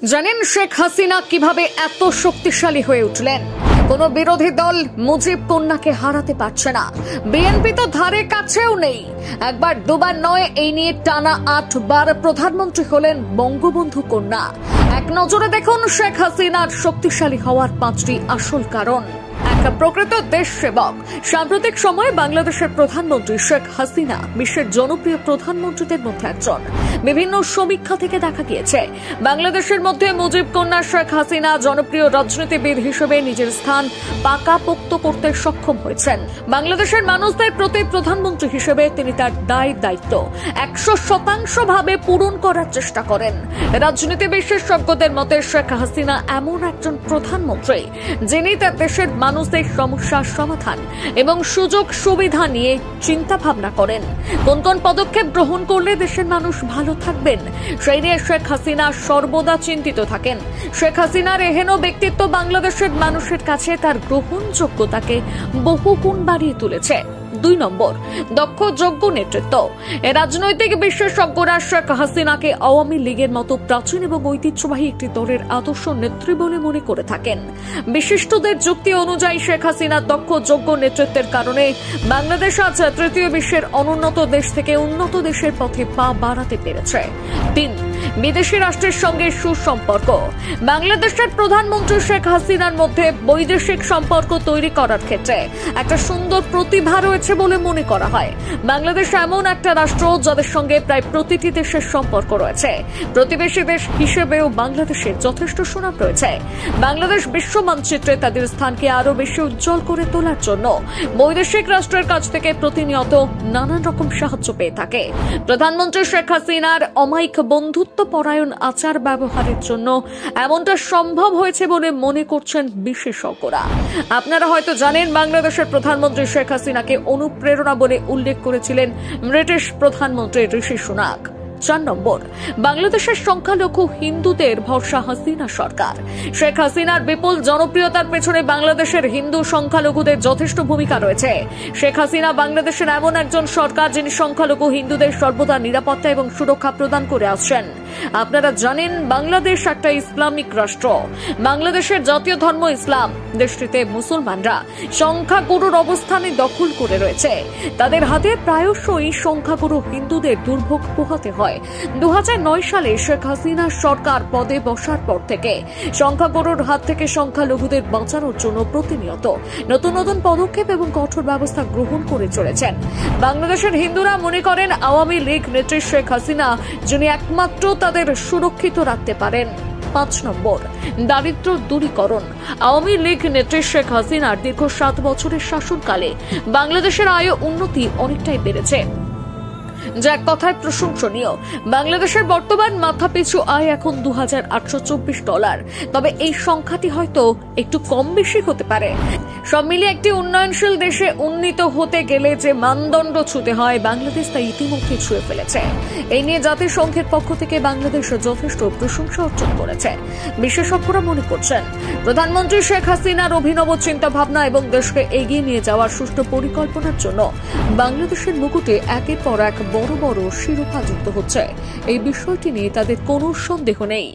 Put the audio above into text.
জানেন শেখ হাসিনা কিভাবে এত শক্তিশালী হয়ে উঠলেন? কোন বিরোধী দল মুজিব কন্যাকে হারাতে পারছে না। বিএনপি তো ধারে কাছেও নেই। একবার দুবার নয়, এই নিয়ে টানা 8 বার প্রধানমন্ত্রী হলেন বঙ্গবন্ধু কন্যা। এক নজরে দেখুন শেখ হাসিনার শক্তিশালী হওয়ার 5টি আসল কারণ। এক প্রকৃত দেশ সেবক। সাম্প্রতিক সময়ে বাংলাদেশের প্রধানমন্ত্রী শেখ হাসিনা বিশ্বের জনপ্রিয় প্রধানমন্ত্রীদের মধ্যে একজন। বিভিন্ন সমীক্ষা থেকে দেখা গিয়েছে বাংলাদেশের মধ্যে মুজিব কন্যা শেখ হাসিনা জনপ্রিয় রাজনীতিবিদ হিসেবে নিজের স্থান পাকাপোক্ত করতে সক্ষম হয়েছেন। বাংলাদেশের মানুষদের প্রতি প্রধানমন্ত্রী হিসেবে তিনি তার দায়িত্ব 100% ভাবে পূরণ করার চেষ্টা করেন। রাজনীতি বিশেষজ্ঞদের মতে শেখ হাসিনা এমন একজন প্রধানমন্ত্রী যিনি তার দেশের মানুষদের সমস্যার সমাধান এবং সুযোগ সুবিধা নিয়ে চিন্তা ভাবনা করেন। কোন কোন পদক্ষেপ গ্রহণ করলে দেশের মানুষ ভালো থাকবেন সেই নিয়ে শেখ হাসিনা সর্বদা চিন্তিত থাকেন। শেখ হাসিনার এহেন ব্যক্তিত্ব বাংলাদেশের মানুষের কাছে তার গ্রহণযোগ্যতাকে বহুগুণ বাড়িয়ে তুলেছে। 2 নম্বর, দক্ষ যোগ্য নেতৃত্ব। রাজনৈতিক বিশেষজ্ঞরা শেখ হাসিনাকে আওয়ামী লীগের মতো প্রাচীন এবং ঐতিহ্যবাহী একটি দলের আদর্শ নেত্রী বলে মনে করে থাকেন। বিশিষ্টদের যুক্তি অনুযায়ী শেখ হাসিনার দক্ষ যোগ্য নেতৃত্বের কারণে বাংলাদেশ আজ তৃতীয় বিশ্বের অনুন্নত দেশ থেকে উন্নত দেশের পথে পা বাড়াতে পেরেছে। 3, বিদেশি রাষ্ট্রের সঙ্গে সুসম্পর্ক। বাংলাদেশের প্রধানমন্ত্রী শেখ হাসিনার মধ্যে বৈদেশিক সম্পর্ক তৈরি করার ক্ষেত্রে একটা সুন্দর প্রতিভা রয়েছে বলে মনে করা হয়। বাংলাদেশ এমন একটা রাষ্ট্র যাদের সঙ্গে প্রায় প্রতিটি দেশের সম্পর্ক রয়েছে। প্রতিবেশী দেশ হিসেবেও বাংলাদেশের যথেষ্ট সুনাম রয়েছে। বাংলাদেশ বিশ্ব মানচিত্রে তাদের স্থানকে আরো বেশি উজ্জ্বল করে তোলার জন্য বৈদেশিক রাষ্ট্রের কাছ থেকে প্রতিনিয়ত নানান রকম সাহায্য পেয়ে থাকে। প্রধানমন্ত্রী শেখ হাসিনার অমায়িক বন্ধুত্ব পরায়ণ আচার ব্যবহারের জন্য এমনটা সম্ভব হয়েছে বলে মনে করছেন বিশেষজ্ঞরা। আপনারা হয়তো জানেন বাংলাদেশের প্রধানমন্ত্রী শেখ হাসিনাকে অনুপ্রেরণা বলে উল্লেখ করেছিলেন ব্রিটিশ প্রধানমন্ত্রী ঋষি সুনাক। 4 নম্বর, বাংলাদেশের সংখ্যালঘু হিন্দুদের ভরসা হাসিনা সরকার। শেখ হাসিনার বিপুল জনপ্রিয়তার পেছনে বাংলাদেশের হিন্দু সংখ্যালঘুদের যথেষ্ট ভূমিকা রয়েছে। শেখ হাসিনা বাংলাদেশের এমন একজন সরকার যিনি সংখ্যালঘু হিন্দুদের সর্বদা নিরাপত্তা এবং সুরক্ষা প্রদান করে আসছেন। আপনারা জানেন বাংলাদেশ একটা ইসলামিক রাষ্ট্র। বাংলাদেশের জাতীয় ধর্ম ইসলাম। দেশটিতে মুসলমানরা সংখ্যাগুরুর অবস্থানে দখল করে রয়েছে। তাদের হাতে প্রায়শই সংখ্যাগুরু হিন্দুদের দুর্ভোগ পোহাতে হয়। 2009 সালে শেখ হাসিনার সরকার পদে বসার পর থেকে সংখ্যাগুরুর হাত থেকে সংখ্যালঘুদের বাঁচানোর জন্য প্রতিনিয়ত নতুন নতুন পদক্ষেপ এবং কঠোর ব্যবস্থা গ্রহণ করে চলেছেন। বাংলাদেশের হিন্দুরা মনে করেন আওয়ামী লীগ নেত্রী শেখ হাসিনা যিনি একমাত্র তাদের সুরক্ষিত রাখতে পারেন। 5 নম্বর, দারিদ্র্য দূরীকরণ। আওয়ামী লীগ নেত্রী শেখ হাসিনার দীর্ঘ 7 বছরের শাসনকালে বাংলাদেশের আয় উন্নতি অনেকটাই বেড়েছে, যা এক কথায় প্রশংসনীয়। বাংলাদেশের বর্তমান মাথাপিছু আয় এখন $2,824। তবে এই সংখ্যাটি হয়তো একটু কম বেশি হতে পারে। সব মিলিয়ে একটি উন্নয়নশীল দেশে উন্নীত হতে গেলে যে মানদণ্ড ছুঁতে হয় বাংলাদেশ তা ইতিমধ্যে ছুঁয়ে ফেলেছে। এই নিয়ে জাতিসংঘের পক্ষ থেকে বাংলাদেশ যথেষ্ট প্রশংসা অর্জন করেছে। বিশেষজ্ঞরা মনে করছেন প্রধানমন্ত্রী শেখ হাসিনার অভিনব চিন্তা ভাবনা এবং দেশকে এগিয়ে নিয়ে যাওয়ার সুষ্ঠু পরিকল্পনার জন্য বাংলাদেশের মুকুটে একের পর এক বড় বড় শিরোপা যুক্ত হচ্ছে। এই বিষয়টি নিয়ে তাদের কোনো সন্দেহ নেই।